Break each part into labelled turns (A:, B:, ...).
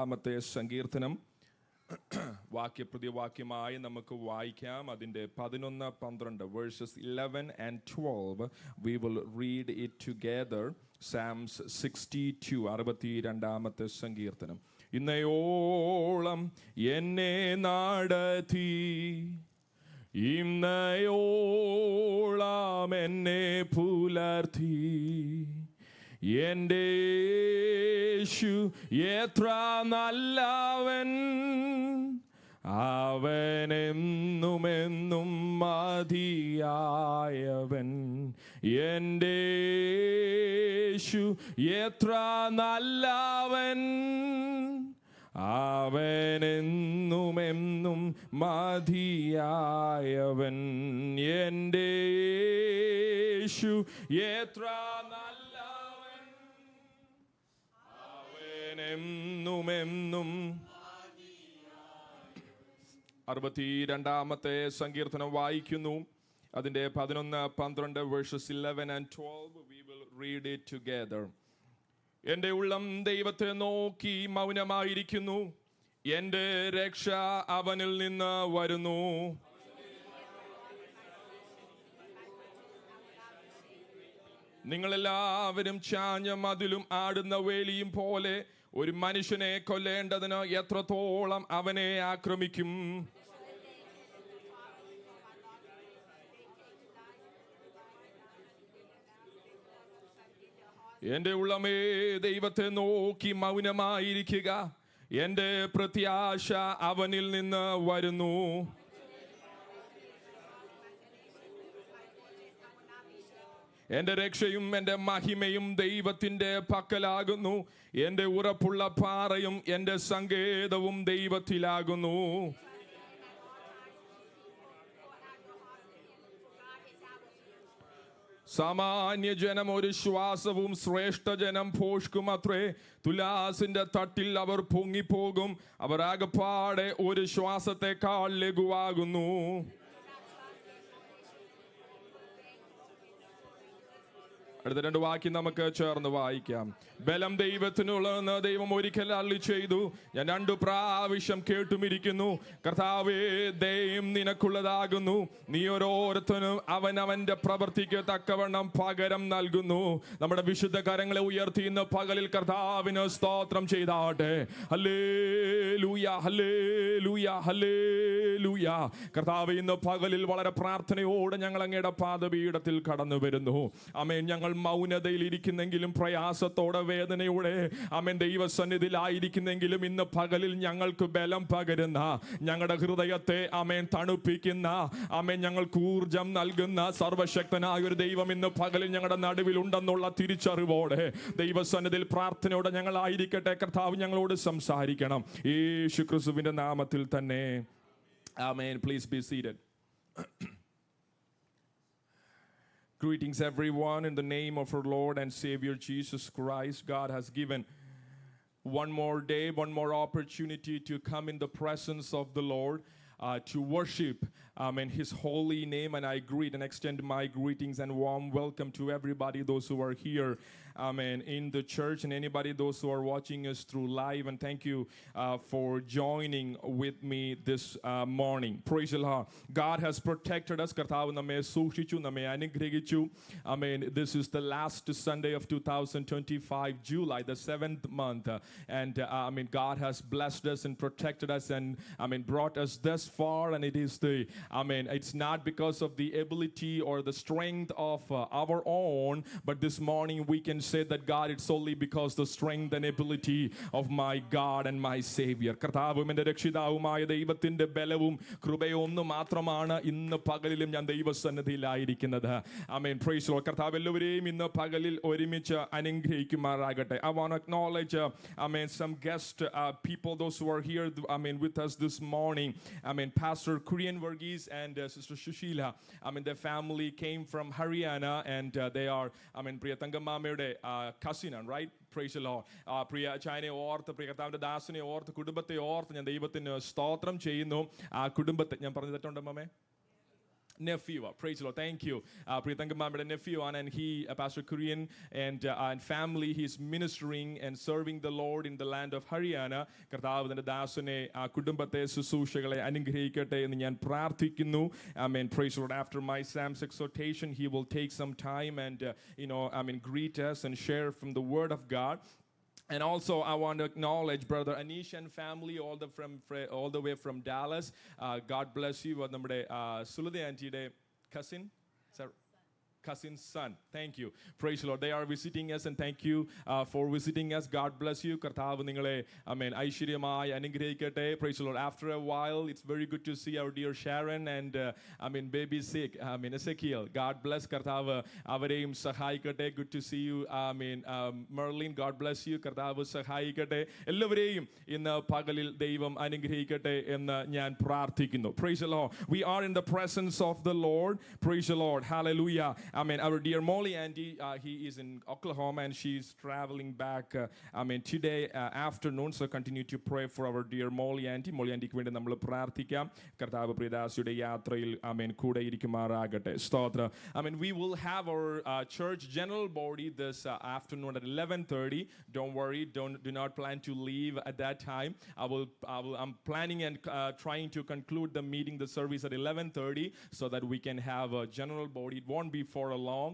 A: ആമത്തെ സങ്കീർത്തനം വാക്യപ്രതിവാക്യമായി നമുക്ക് വായിക്കാം. അതിൻ്റെ 11-12 versus 11 and 12 we will read it together. Psalms 62 62-ാമത്തെ സങ്കീർത്തനം. ഇന്നയോളം എന്നെ നടത്തി, ഇന്നയോളം എന്നെ പുലർത്തി, എൻ്റെ യേശു എത്ര നല്ലവൻ, അവനെന്നുമെന്നും മതിയായവൻ. എൻ്റെ യേശു എത്ര നല്ലവൻ, അവനെന്നുമെന്നും മതിയായവൻ. എൻ്റെ യേശു എത്ര നല്ലവൻ, അവനെന്നുമെന്നും. 62-ാമത്തെ സങ്കീർത്തനം വായിക്കുന്നു. അതിൻ്റെ 11-12 versus 11 and 12 we will read it together. എൻ്റെ ഉള്ളം ദൈവത്തെ നോക്കി മൗനമായിരിക്കുന്നു, എൻ്റെ രക്ഷ അവനിൽ നിന്ന് വരുന്നു. നിങ്ങളെല്ലാവരും ചാഞ്ഞ മതിലും ആടുന്ന വേലിയും പോലെ ഒരു മനുഷ്യനെ കൊല്ലേണ്ടതിന് എത്രത്തോളം അവനെ ആക്രമിക്കും. എൻ്റെ ഉള്ളമേ ദൈവത്തെ നോക്കി മൗനമായിരിക്കുക, എൻ്റെ പ്രത്യാശ അവനിൽ നിന്ന് വരുന്നു. എൻ്റെ രക്ഷയും എൻ്റെ മഹിമയും ദൈവത്തിൻ്റെ പക്കലാകുന്നു, എൻ്റെ ഉറപ്പുള്ള പാറയും എൻ്റെ സങ്കേതവും ദൈവത്തിലാകുന്നു. സാമാന്യ ജനം ഒരു ശ്വാസവും ശ്രേഷ്ഠജനം ഭോഷ്കുമത്രേ. തുലാസിന്റെ തട്ടിൽ അവർ പൊങ്ങിപ്പോകും, അവർ ആകപ്പാടെ ഒരു ശ്വാസത്തെക്കാൾ ലഘുവാകുന്നു. അടുത്ത 2 വാക്യം നമുക്ക് ചേർന്ന് വായിക്കാം. ബലം ദൈവത്തിനുള്ളതെന്ന് ദൈവം ഒരിക്കൽ അരുളി ചെയ്തു, ഞാൻ 2 പ്രാവശ്യം കേട്ടുമിരിക്കുന്നു. കർത്താവേ, ദയം നിനക്കുള്ളതാകുന്നു, നീ ഓരോരുത്തനും അവനവന്റെ പ്രവൃത്തിക്ക് തക്കവണ്ണം പകരം നൽകുന്നു. നമ്മുടെ വിശുദ്ധ കരങ്ങളെ ഉയർത്തി ഇന്ന് പകലിൽ കർത്താവിന് സ്തോത്രം ചെയ്താട്ടെ. Hallelujah, hallelujah, hallelujah. കർത്താവേ, ഇന്ന് പകലിൽ വളരെ പ്രാർത്ഥനയോടെ ഞങ്ങൾ അങ്ങയുടെ പാദപീഠത്തിൽ കടന്നു വരുന്നു. ആമേൻ. ഞങ്ങൾ മൗനതയിൽ ഇരിക്കുന്നെങ്കിലും, പ്രയാസത്തോടെ വേദനയോടെ ആമേൻ ദൈവസന്നിധിയിലായിരിക്കുന്നെങ്കിലും, ഇന്ന് പകലിൽ ഞങ്ങൾക്ക് ബലം പകരുന്ന, ഞങ്ങളുടെ ഹൃദയത്തെ ആമേൻ തണുപ്പിക്കുന്ന, ആമേൻ ഞങ്ങൾക്ക് ഊർജം നൽകുന്ന സർവശക്തനായ ഒരു ദൈവം ഇന്ന് പകലിൽ ഞങ്ങളുടെ നടുവിൽ ഉണ്ടെന്നുള്ള തിരിച്ചറിവോടെ ദൈവസന്നിധിയിൽ പ്രാർത്ഥനയോടെ ഞങ്ങളായിരിക്കട്ടെ. കർത്താവ് ഞങ്ങളോട് സംസാരിക്കണം, യേശു ക്രിസ്തുവിന്റെ നാമത്തിൽ തന്നെ. ആമേൻ. Please be seated. Greetings everyone in the name of our Lord and Savior Jesus Christ. God has given one more day, one more opportunity to come in the presence of the Lord, to worship in His holy name. And I greet and extend my greetings and warm welcome to everybody, those who are here in the church, and anybody, those who are watching us through live. And thank you for joining with me this morning. Praise the Lord. God has protected us. Karthavu namme sukhichu, namme anugrahichu. This is the last Sunday of 2025, July, the 7th month. And God has blessed us and protected us and brought us thus far. And it is it's not because of the ability or the strength of our own, but this morning we can say that God, it's only because the strength and ability of my God and my Savior. കർത്താവും എൻ്റെ രക്ഷിതാവുമായ ദൈവത്തിൻ്റെ ബലവും കൃപയും ഒന്ന് മാത്രമാണ് ഇന്ന് പകലിലും ഞാൻ ദൈവസന്നിധിയിലായിരിക്കുന്നത്. ആമേൻ. Praise the lord. കർത്താവ് എല്ലാവരെയും ഇന്ന് പകലിൽ ഒരുമിച്ച് അനുഗ്രഹിക്കുമാറാകട്ടെ. I want to acknowledge some guest people, those who are here with us this morning. Pastor Kurian Varghese and Sister Shushila. Their family came from Haryana, and they are Priya Tangamamയുടെ cousin, right? Praise the Lord. പ്രിയ ചായനെ ഓർത്ത്, പ്രിയ കർത്താവിൻ്റെ ദാസനെ ഓർത്ത്, കുടുംബത്തെ ഓർത്ത് ഞാൻ ദൈവത്തിന് സ്തോത്രം ചെയ്യുന്നു. ആ കുടുംബത്തെ ഞാൻ പറഞ്ഞു തെറ്റുണ്ടോ മമ്മേ? nephew. Praise the Lord. Thank you. Priyankamamയുടെ nephew ആണ്, and he, Pastor Kurian and family, he's ministering and serving the Lord in the land of Haryana. കർത്താവ് തന്റെ ദാസനെ കുടുംബത്തെ ശുശ്രൂഷകളെ അനുഗ്രഹിക്കട്ടെ എന്ന് ഞാൻ പ്രാർത്ഥിക്കുന്നു. Amen. Praise the Lord. After my Sam's exhortation, he will take some time and greet us and share from the Word of God. And also, I want to acknowledge Brother Anish and family, all the way from Dallas. God bless you. നമ്മുടെ സുലത ആന്റിയുടെ cousin's son. Thank you. Praise the Lord. They are visiting us, and thank you for visiting us. God bless you. കർത്താവ് നിങ്ങളെ ഐശ്വര്യമായി അനുഗ്രഹിക്കട്ടെ. Praise the Lord. After a while, it's very good to see our dear Sharon and baby Ezekiel. God bless. കർത്താവ് അവരെയും സഹായിക്കട്ടെ. Good to see you. Merlin, God bless you. കർത്താവ് സഹായിക്കട്ടെ. എല്ലാവരെയും ഇന്ന് പകലിൽ ദൈവം അനുഗ്രഹിക്കട്ടെ എന്ന് ഞാൻ പ്രാർത്ഥിക്കുന്നു. Praise the Lord. We are in the presence of the Lord. Praise the Lord. Hallelujah. Our dear Molly auntie, he is in Oklahoma and she's traveling back, today afternoon. So continue to pray for our dear Molly auntie. Molly auntie ക്ക് വേണ്ടി നമ്മൾ പ്രാർത്ഥിക്കാം. കർത്താവ് പ്രിയദാസിയുടെ യാത്രയിൽ കൂടെ ഇരിക്കുമാറാകട്ടെ. സ്തോത്രം. We will have our church general body this afternoon at 11:30. Don't worry, do not plan to leave at that time. I'm planning and trying to conclude the meeting, the service at 11:30, so that we can have a general body. It won't be for a long.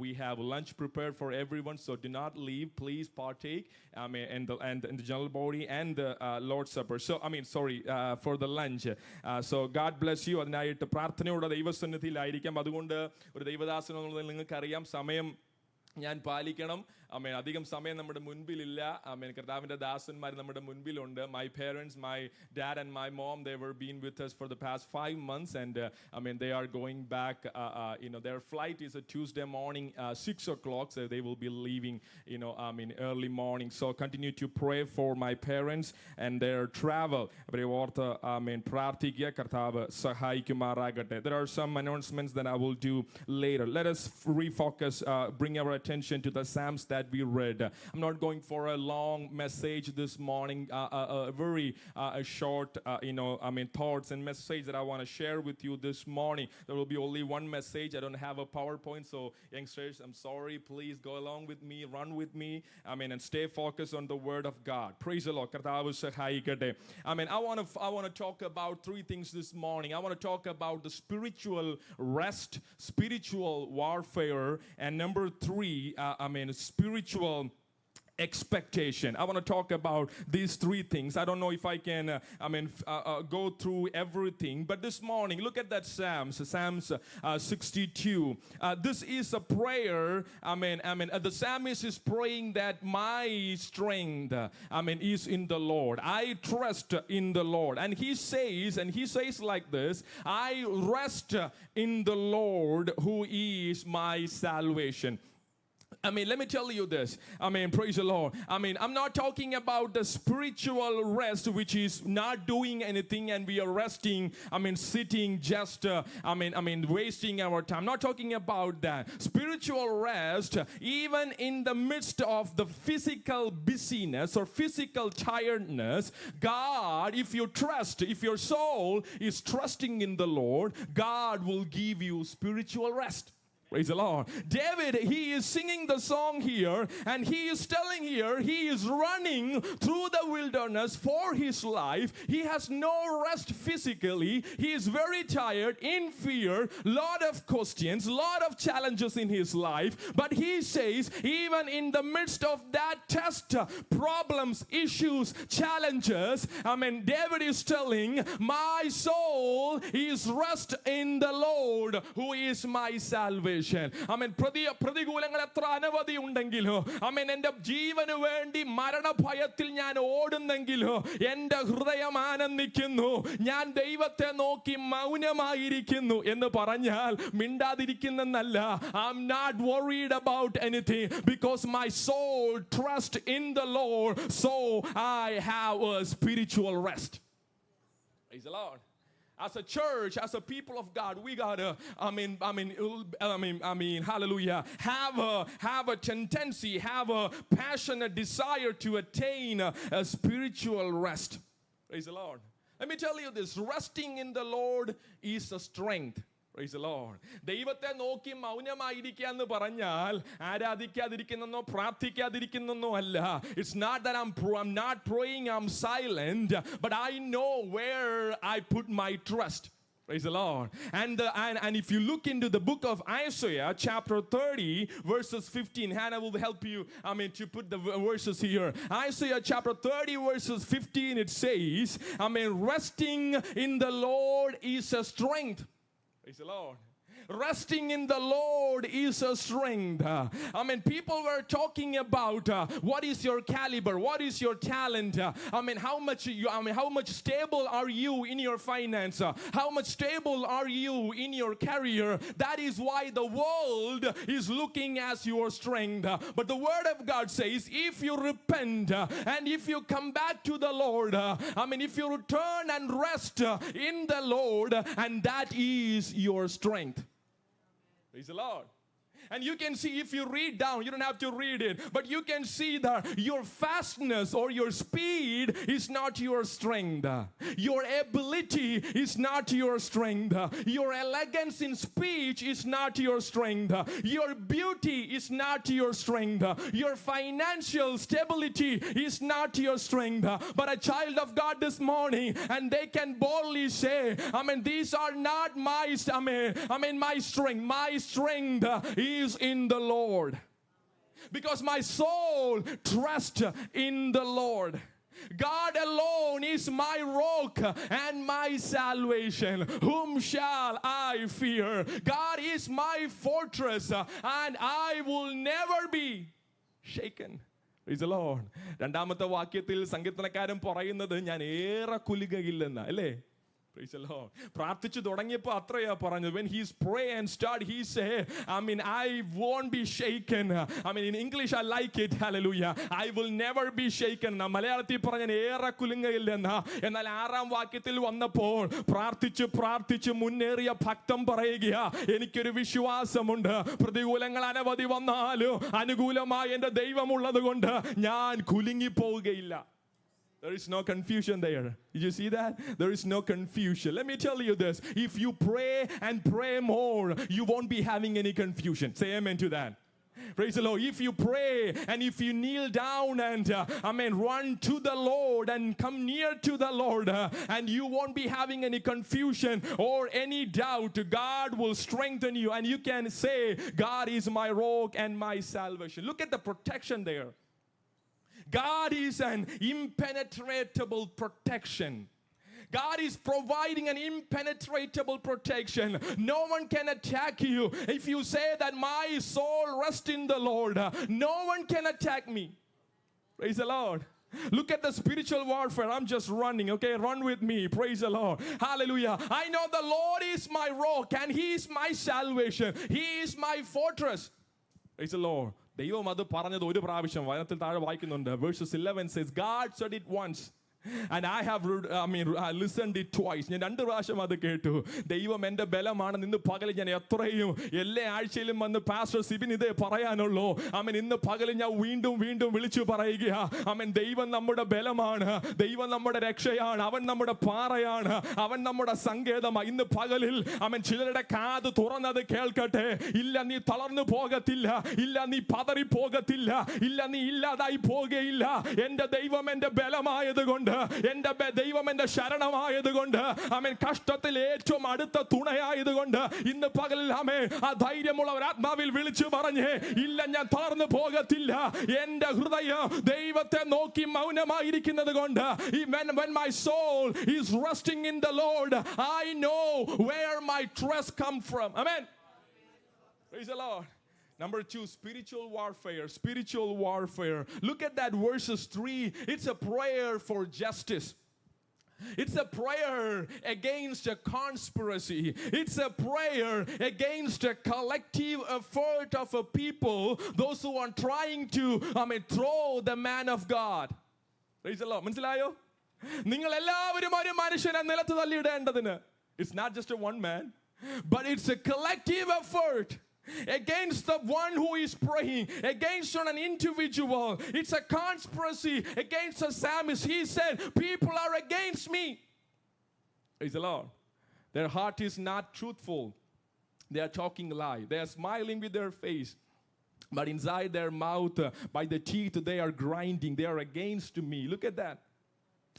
A: We have lunch prepared for everyone, so do not leave. Please partake in the general body and the Lord's Supper. So for the lunch. So God bless you. അതിനായിട്ട് പ്രാർത്ഥനയോടെ ദൈവസന്നിധിയിലായിരിക്കാം. അതുകൊണ്ട് ഒരു ദൈവദാസൻ എന്നുള്ളത് നിങ്ങൾക്കറിയാം, സമയം ഞാൻ പാലിക്കണം. അധികം സമയം നമ്മുടെ മുൻപിലില്ല. കർത്താവിന്റെ ദാസന്മാർ നമ്മുടെ മുൻപിലുണ്ട്. My parents, my dad and my mom, they were been with us for the past 5 months, and they are going back. Their flight is a Tuesday morning, 6 o'clock, so they will be leaving early morning. So continue to pray for my parents and their travel. അവരെ ഓർത്ത് പ്രാർത്ഥിക്കുക. കർത്താവ് സഹായിക്കുമാറാകട്ടെ. There are some announcements that I will do later. Let us refocus, bring our attention to the Psalms that we read. I'm not going for a long message this morning, a very short thoughts and message that I want to share with you this morning. There will be only one message. I don't have a PowerPoint, so youngsters, I'm sorry. Please go along with me, run with me, and stay focused on the Word of God. Praise the Lord. Kartavu sahayikate. I want to talk about 3 things this morning. I want to talk about the spiritual rest, spiritual warfare, and number 3, spiritual expectation. I want to talk about these 3 things. I don't know if I can go through everything, but this morning look at that Psalms 62. This is a prayer. The psalmist is praying that my strength is in the Lord. I trust in the Lord. And he says like this, I rest in the Lord who is my salvation. Let me tell you this. Praise the Lord. I'm not talking about the spiritual rest, which is not doing anything and we are resting. Sitting just, wasting our time. I'm not talking about that. Spiritual rest, even in the midst of the physical busyness or physical tiredness, God, if your soul is trusting in the Lord, God will give you spiritual rest. Praise the Lord. David, he is singing the song here, and he is telling here, he is running through the wilderness for his life. He has no rest physically. He is very tired, in fear, lot of questions, lot of challenges in his life. But he says, even in the midst of that test, problems, issues, challenges, David is telling, my soul is rest in the Lord, who is my salvation. പ്രതികൂലങ്ങൾ എത്ര അനവധി ഉണ്ടെങ്കിലോ എന്റെ ജീവന് വേണ്ടി മരണഭയത്തിൽ ഞാൻ ഓടുന്നെങ്കിലോ എന്റെ ഹൃദയം ആനന്ദിക്കുന്നു. ഞാൻ ദൈവത്തെ നോക്കി മൗനമായിരിക്കുന്നു എന്ന് പറഞ്ഞാൽ മിണ്ടാതിരിക്കുന്നല്ല. I'm not worried about anything because my soul trusts in the Lord, so I have a spiritual rest. Praise the Lord. As a church, as a people of God, we gotta, hallelujah, have a tendency, have a passionate desire to attain a spiritual rest. Praise the Lord. Let me tell you this, resting in the Lord is a strength. Praise the Lord. ദൈവത്തെ നോക്കി മൗനമായിരിക്കുക എന്ന് പറഞ്ഞാൽ ആരാധിക്കാതിരിക്കുന്നെന്നോ പ്രാർത്ഥിക്കാതിരിക്കുന്നെന്നോ അല്ല. It's not that I'm not praying, I'm silent, but I know where I put my trust. Praise the Lord. And if you look into the book of Isaiah, chapter 30, verses 15, Hannah will help you, to put the verses here. Isaiah chapter 30, verses 15, it says, resting in the Lord is a strength. Praise the Lord. Resting in the Lord is a strength. People were talking about what is your caliber, what is your talent. How much stable are you in your finance? How much stable are you in your career? That is why the world is looking as your strength. But the Word of God says, if you repent and if you come back to the Lord, if you return and rest in the Lord, and that is your strength. Praise the Lord. And you can see, if you read down, you don't have to read it, but you can see that your fastness or your speed is not your strength. Your ability is not your strength. Your elegance in speech is not your strength. Your beauty is not your strength. Your financial stability is not your strength. But a child of God this morning, and they can boldly say, these are not my strength. My strength is in the Lord. Because my soul trusts in the Lord. God alone is my rock and my salvation. Whom shall I fear? God is my fortress, and I will never be shaken. Praise the Lord. രണ്ടാമത്തെ വാക്യത്തിൽ സങ്കീർത്തനക്കാരൻ പറയുന്നത് ഞാൻ ഏറെ കുലുകയില്ലെന്ന്, അല്ലേ? Praise the Lord. പ്രാർത്ഥിച്ചു തുടങ്ങിയപ്പോൾ അത്രയാ പറഞ്ഞത്. When he's pray and start, he say, I won't be shaken. In English I like it. Hallelujah. I will never be shaken. മലയാളത്തിൽ പറഞ്ഞ ഏറെ കുലുങ്ങയില്ലെന്ന. എന്നാൽ ആറാം വാക്യത്തിൽ വന്നപ്പോൾ പ്രാർത്ഥിച്ചു മുന്നേറിയ ഭക്തൻ പറയുക, എനിക്കൊരു വിശ്വാസമുണ്ട്. പ്രതികൂലങ്ങൾ അനവധി വന്നാലും അനുകൂലമായ എൻ്റെ ദൈവമുള്ളത് കൊണ്ട് ഞാൻ കുലുങ്ങിപ്പോവുകയില്ല. There is no confusion there. Did you see that? There is no confusion. Let me tell you this. If you pray and pray more, you won't be having any confusion. Say amen to that. Praise the Lord. If you pray and if you kneel down and run to the Lord and come near to the Lord, and you won't be having any confusion or any doubt, God will strengthen you, and you can say, God is my rock and my salvation. Look at the protection there. God is an impenetrable protection. God is providing an impenetrable protection. No one can attack you. If you say that my soul rests in the Lord, no one can attack me. Praise the Lord. Look at the spiritual warfare. I'm just running, okay? Run with me. Praise the Lord. Hallelujah. I know the Lord is my rock and He is my salvation. He is my fortress. Praise the Lord. ദൈവം അത് പറഞ്ഞത് ഒരു പ്രാവശ്യം വചനത്തിൽ താഴെ വായിക്കുന്നുണ്ട്. Verses 11 says, God said it once, and I have listened it twice. ഞാൻ രണ്ട് പ്രാവശ്യം അത് കേട്ടു. ദൈവം എൻ്റെ ബലമാണ്. ഇന്ന് പകൽ ഞാൻ എത്രയും എല്ലാ ആഴ്ചയിലും വന്ന് പാസ്റ്റർ സിബിൻ ഇതേ പറയാനുള്ളൂ. ഇന്ന് പകൽ ഞാൻ വീണ്ടും വിളിച്ചു പറയുക, ദൈവം നമ്മുടെ ബലമാണ്, ദൈവം നമ്മുടെ രക്ഷയാണ്, അവൻ നമ്മുടെ പാറയാണ്, അവൻ നമ്മുടെ സങ്കേതമാണ്. ഇന്ന് പകലിൽ ചിലരുടെ കാത് തുറന്നത് കേൾക്കട്ടെ. ഇല്ല, നീ തളർന്നു പോകത്തില്ല. ഇല്ല, നീ പതറി പോകത്തില്ല. ഇല്ല, നീ ഇല്ലാതായി പോകുകയില്ല. എൻ്റെ ദൈവം എൻ്റെ ബലമായതുകൊണ്ട്, എൻ്റെ ദൈവം എൻ്റെ ശരണമായതുകൊണ്ട്, കഷ്ടത്തിൽ ഏറ്റവും അടുത്ത തുണയായതുകൊണ്ട് ഇന്ന് പകലിൽ ആ ധൈര്യമുള്ള ഒരു ആത്മാവിൽ വിളിച്ചു പറഞ്ഞേ, ഇല്ല, ഞാൻ തളർന്നു പോകത്തില്ല. എൻ്റെ ഹൃദയം ദൈവത്തെ നോക്കി മൗനമായിരിക്കുന്നത് കൊണ്ട്, when my soul is resting in the Lord, I know where my trust comes from. Amen. Praise the Lord. Number 2, spiritual warfare. Spiritual warfare. Look at that verses 3. It's a prayer for justice. It's a prayer against a conspiracy. It's a prayer against a collective effort of a people, those who are trying to throw the man of God. Praise the Lord. മനസ്സിലായോ? നിങ്ങൾ എല്ലാവരും ഒരു മനുഷ്യനെ നിലത്ത് തള്ളിയിടേണ്ടതിന്. It's not just a one man, but it's a collective effort against the one who is praying, against an individual. It's a conspiracy against a psalmist. He said, people are against me. Praise the Lord. Their heart is not truthful. They are talking lie. They are smiling with their face. But inside their mouth, by the teeth, they are grinding. They are against me. Look at that.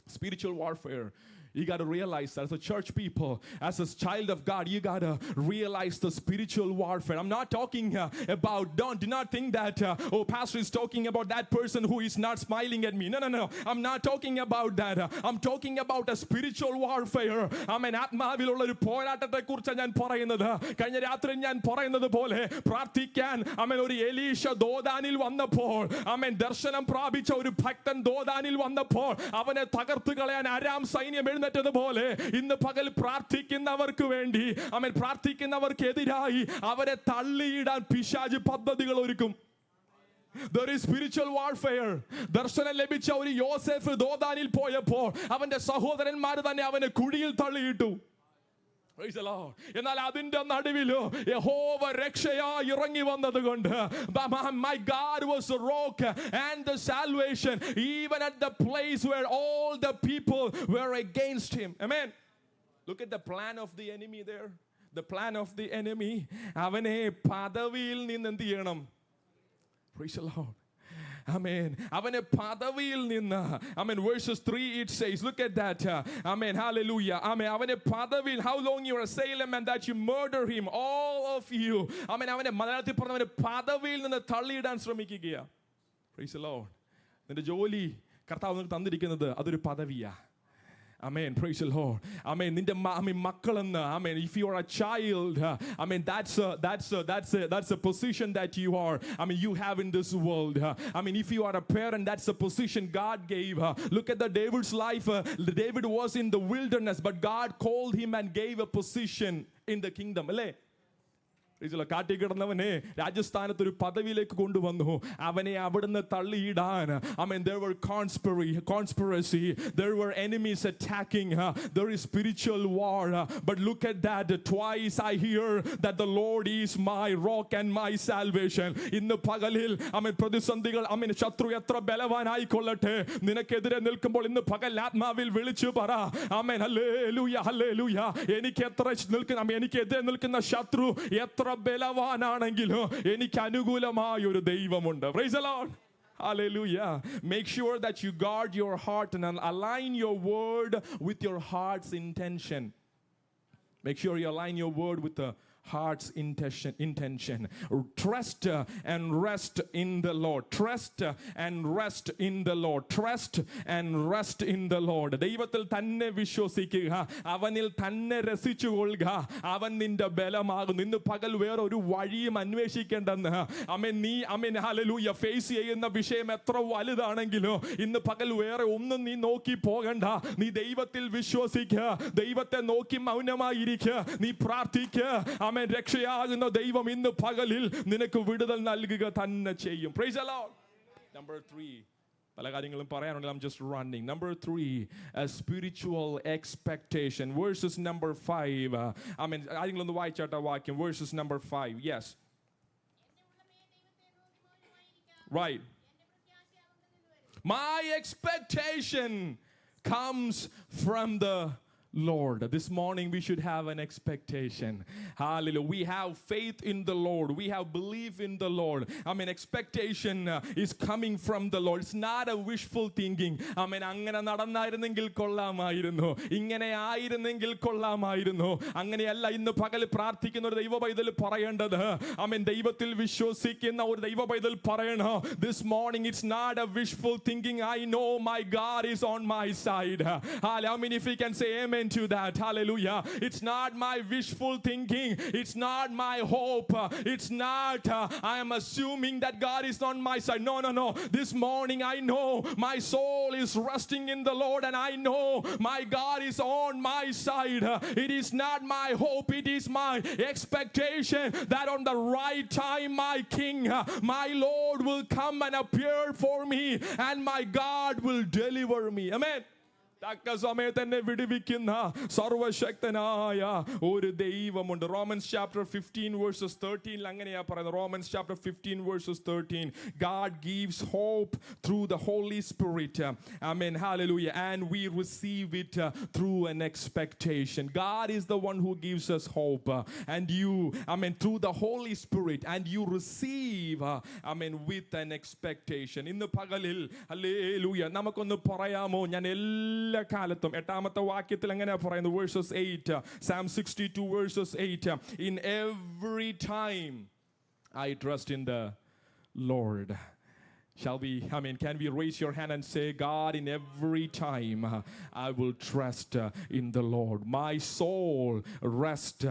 A: Spiritual warfare. You got to realize that as a church people, as a child of God, you got to realize the spiritual warfare. I'm not talking about, do not think that, oh, pastor is talking about that person who is not smiling at me. No. I'm not talking about that. I'm talking about a spiritual warfare. ആമേൻ ആത്മാവിലുള്ള ഒരു പോരാട്ടത്തെ കുറിച്ച് ഞാൻ പറയുന്നത്. കഴിഞ്ഞ രാത്രി ഞാൻ പറയുന്നത് പോലെ പ്രാർത്ഥിക്കാൻ ആമേൻ ഒരു എലീശ ദോദാനിൽ വന്നപ്പോൾ, ആമേൻ ദർശനം പ്രാപിച്ച ഒരു ഭക്തൻ ദോദാനിൽ വന്നപ്പോൾ അവനെ തകർത്ത് കളയാൻ അരാം സൈന്യം പോലെ ഇന്ന് പകൽ പ്രാർത്ഥിക്കുന്നവർക്ക് വേണ്ടി, ആമേൻ, പ്രാർത്ഥിക്കുന്നവർക്ക് എതിരായി അവരെ തള്ളിയിടാൻ പിശാച് പദ്ധതികൾ ഒരുക്കും. There is spiritual warfare. ദർശനം ലഭിച്ച ഒരു യോസേഫ് ദോദാനിൽ പോയപ്പോൾ അവന്റെ സഹോദരന്മാർ തന്നെ അവനെ കുഴിയിൽ തള്ളിയിട്ടു. Praise the Lord. എന്നാൽ അതിന്റെ നടുവിലോ യഹോവ രക്ഷയായി ഇറങ്ങി വന്നതുകൊണ്ട്, my God was a rock and the salvation even at the place where all the people were against him. Amen. Look at the plan of the enemy there. The plan of the enemy. അവനെ പദവിയിൽ നിന്ന് എന്ത് ചെയ്യണം? Praise the Lord. Amen. അവനെ പദവിയിൽ നിന്ന്, amen, verses 3 it says, look at that. Amen. Hallelujah. Amen. അവനെ പദവിയിൽ, how long you are Salem and that you murder him, all of you. Amen. അവനെ മലയാളത്തിൽ പറഞ്ഞവനെ പദവിയിൽ നിന്ന് തള്ളിയിടാൻ ശ്രമിക്കുകയാണ്. Praise the Lord. നിന്റെ ജോലി കർത്താവ് നിനക്ക് തന്നിരിക്കുന്നത് അതൊരു പദവിയാ. Amen. Praise the Lord. Amen. Ninte makkalenna. Amen. If you are a child, amen, that's a position that you are. I mean, you have in this world. I mean, if you are a parent, that's a position God gave. Look at the David's life. David was in the wilderness, but God called him and gave a position in the kingdom. കാട്ടിക്കിടന്നവനെ രാജസ്ഥാനത്ത് ഒരു പദവിയിലേക്ക് കൊണ്ടുവന്നു. അവനെ അവിടുന്ന് തള്ളിയിടാൻ, I mean, there were conspiracy, there were enemies attacking, there is spiritual war. But look at that, twice I hear that the Lord is my rock and my salvation. ഇന്ന് പകലിൽ, I mean, പ്രതിസന്ധികൾ, I mean, ശത്രു എത്ര ബലവാനായിക്കൊള്ളട്ടെ, നിനക്കെതിരെ നിൽക്കുമ്പോൾ ഇന്ന് പകൽ ആത്മാവിൽ വിളിച്ചു പറ, ആമേൻ, ഹല്ലേലൂയ, ഹല്ലേലൂയ. എനിക്കെതിരെ നിൽക്കുന്ന ശത്രു എത്ര ബലവാനാണെങ്കിലും എനിക്ക് അനുകൂലമായ ഒരു ദൈവമുണ്ട്. Praise the Lord. Hallelujah. Make sure that you guard your heart and align your word with your heart's intention. Make sure you align your word with the heart's intention. Trust and rest in the Lord. Trust and rest in the Lord. Trust and rest in the Lord. ദൈവത്തിൽ തന്നെ വിശ്വസിക്കുക, അവനിൽ തന്നെ രസിച്ചുകൊള്ളുക, അവൻ നിന്റെ ബലമാകുന്നു. ഇന്ന് പകൽ വേറൊരു വഴിയും അന്വേഷിക്കേണ്ടെന്ന്, അമേൻ, ഹല്ലേലൂയ, ഫേസ് ചെയ്യുന്ന വിഷയം എത്ര വലുതാണെങ്കിലോ ഇന്ന് പകൽ വേറെ ഒന്നും നീ നോക്കി പോകണ്ട. നീ ദൈവത്തിൽ വിശ്വസിക്കുക, ദൈവത്തെ നോക്കി മൗനമായിരിക്കുക, നീ പ്രാർത്ഥിക്കുക. ആമേൻ. രക്ഷയാകുന്ന ദൈവം ഇന്ന് പകലിൽ നിനക്ക് വിടുതൽ നൽകുക തന്നെ ചെയ്യും. Praise the Lord. Number 3. പല കാര്യങ്ങളും പറയാനുണ്ട്. I'm just running. Number 3, a spiritual expectation. Verses number 5. ആമേൻ. ആരെങ്കിലും വായിച്ചാട്ട വാക്യം. Verses number 5. Yes. Right. My expectation comes from the Lord. This morning we should have an expectation. Hallelujah. We have faith in the Lord. We have belief in the Lord. I mean, expectation is coming from the Lord. It's not a wishful thinking. I mean, angana nadannayirunengil kollamayirunnu, ingane aayirunengil kollamayirunnu, anganeyalla innu pagal പ്രാർത്ഥിക്കുന്ന ഒരു ദൈവ പൈതൽ പറയേണ്ടത്. I mean, ദൈവത്തിൽ വിശ്വസിക്കുന്ന ഒരു ദൈവ പൈതൽ പറയണം, this morning it's not a wishful thinking. I know my God is on my side. I mean, if we can say amen to that. Hallelujah. It's not my wishful thinking. It's not my hope. It's not I am assuming that God is on my side. No. This morning I know my soul is resting in the Lord and I know my God is on my side. It is not my hope. It is my expectation that on the right time my King, my Lord will come and appear for me and my God will deliver me. Amen. തക്ക സമയത്ത് എന്നെ വിടുവിക്കുന്ന സർവശക്തനായ ഒരു ദൈവമുണ്ട്. Romans chapter 15 verses 13 അങ്ങനെയാ പറയുന്നത്. Romans chapter 15 verses 13. God gives hope through the Holy Spirit. Amen. Hallelujah. And we receive it through an expectation. God is the one who gives us hope. And you, amen, through the Holy Spirit. And you receive, amen, with an expectation. In the pagalil, hallelujah. നമുക്കൊന്ന് പറയാമോ, ഞാൻ എല്ലാ കാലത്തും 8ാമത്തെ വാക്യത്തിൽ എങ്ങനെയാ പറയുന്നത്? verses 8, Psalm 62 verses 8, in every time I trust in the Lord. Shall we, can we raise your hand and say, God, in every time I will trust in the Lord. My soul rests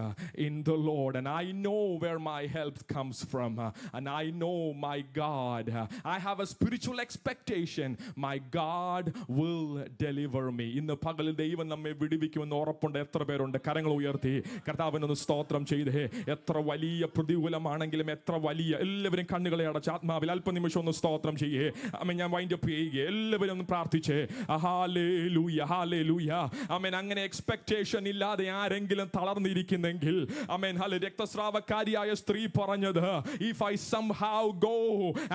A: in the Lord, and I know where my help comes from, and I know my God. I have a spiritual expectation. My God will deliver me. ഇന്ന് പകൽ ദൈവം നമ്മെ വിടുവിക്കുമെന്ന് ഉറപ്പുണ്ട്. എത്ര പേരുണ്ട്? കരങ്ങൾ ഉയർത്തി കർത്താവിനൊന്ന് സ്തോത്രം ചെയ്തേ. എത്ര വലിയ പ്രതികൂലമാണെങ്കിലും, എത്ര വലിയ, എല്ലാവരും കണ്ണുകളെ അടച്ച് ആത്മാവിൽ അല്പനിമിഷം ഒന്ന് സ്തോത്രം ചെയ്യേ. അമ്മ ഞാൻ വൈൻഡ് അപ്പ് ചെയ്യുക. എല്ലാവരും ഒന്ന് പ്രാർത്ഥിച്ചേ. Hallelujah, hallelujah. ആമേൻ. അങ്ങനെ എക്സ്പെക്ടേഷൻ ഇല്ലാതെ ആരെങ്കിലും തളർന്നിരിക്കുന്നെങ്കിൽ, ആമേൻ, ഹല്ലേലൂയ. രക്തസ്രാവക്കാരിയായ സ്ത്രീ പറഞ്ഞത്, if I somehow go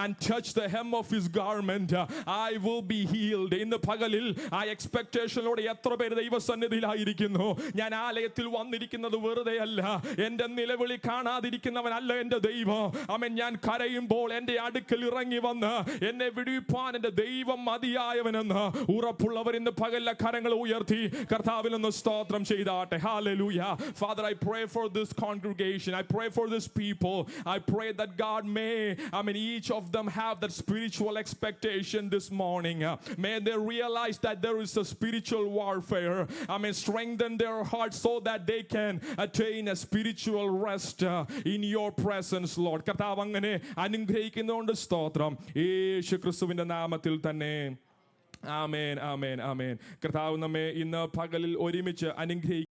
A: and touch the hem of his garment, I will be healed. ഇന്ന് പകലിൽ ആ എക്സ്പെക്ടേഷനോടെ എത്ര പേര് ദൈവസന്നിധിയിലായിരിക്കുന്നു? ഞാൻ ആലയത്തിൽ വന്നിരിക്കുന്നത് വെറുതെ അല്ല. എന്റെ നിലവിളി കാണാതിരിക്കുന്നവനല്ല എന്റെ ദൈവം. ആമേൻ. ഞാൻ കരയുമ്പോൾ എന്റെ അടുക്കൽ ഇറങ്ങി വന്ന് എന്നെ വിടുവിപ്പാൻ എന്റെ ദൈവം മതിയായവനെന്ന് ഉറപ്പുള്ളവർ ഇന്ന് പകലിലെ കരങ്ങൾ ഉയർത്തി കർത്താവിനൊന്ന് സ്തോത്രം ചെയ്താട്ടെ. Hallelujah. Father, I pray for this congregation. I pray for this people. I pray that God may, each of them have that spiritual expectation this morning. May they realize that there is a spiritual warfare. Strengthen their hearts so that they can attain a spiritual rest in your presence, Lord. കർത്താവ് അങ്ങനെ അനുഗ്രഹിക്കുന്നതുകൊണ്ട് സ്തോത്രം. യേശു ക്രിസ്തുവിന്റെ നാമത്തിൽ തന്നെ. ആമേൻ, ആമേൻ, ആമേൻ. കർത്താവ് നമ്മെ ഇന്ന് പകലിൽ ഒരുമിച്ച് അനുഗ്രഹിക്കും.